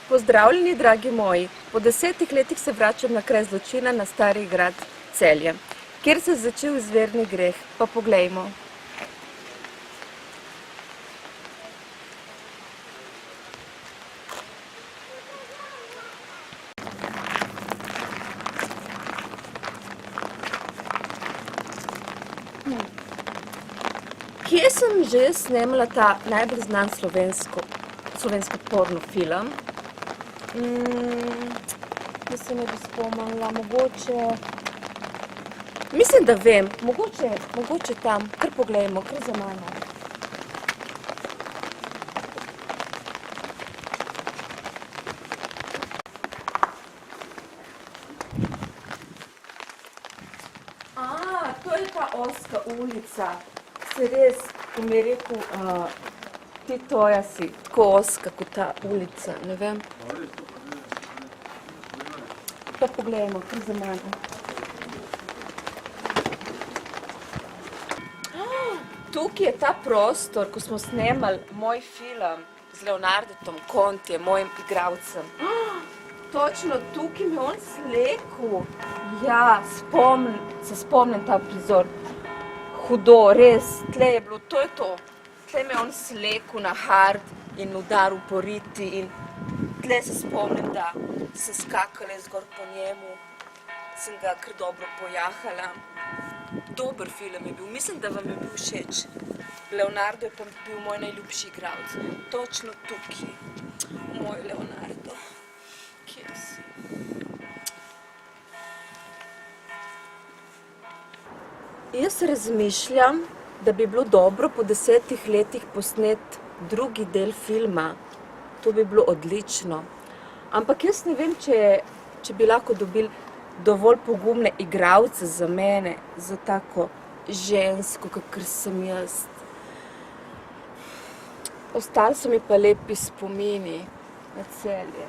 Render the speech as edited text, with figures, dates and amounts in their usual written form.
Pozdravljeni, dragi moji. Po 10 letih se vračam na kraj zločina na Stari grad Celje, kjer se je začel izvirni greh. Pa poglejmo. Kje sem že snemala ta najbolj znan slovenski porno film? Jaz se ne bi spomnila, mogoče... Mislim, da vem, mogoče tam, kar poglejmo, kar za mano. To je ta ozka ulica. Se res, ko mi je rekel, ti toja si tako ozka kot ta ulica, ne vem. Pa poglejmo, kar za mano. Tukaj je ta prostor, ko smo snemali moj film z Leonardom Contijem, mojim igralcem. Točno tukaj mi je on slekel. Ja, se spomnim ta prizor. Hudo, res, tle je bilo, to je to. Tle me je on slekel na hard in udaril po riti in tle se spomnim, da sem skakala zgor po njemu, sem ga kar dobro pojahala. Dober film je bil, mislim, da vam je bil všeč. Leonardo je pa bil moj najljubši igralec. Točno tukaj, moj Leonardo. Kje si? Jaz razmišljam, da bi bilo dobro po 10 letih posneti drugi del filma. To bi bilo odlično. Ampak jaz ne vem, če bi lahko dobili dovolj pogumne igralce za mene, za tako žensko, kakor sem jaz. Ostali so mi pa lepi spomini na Celje.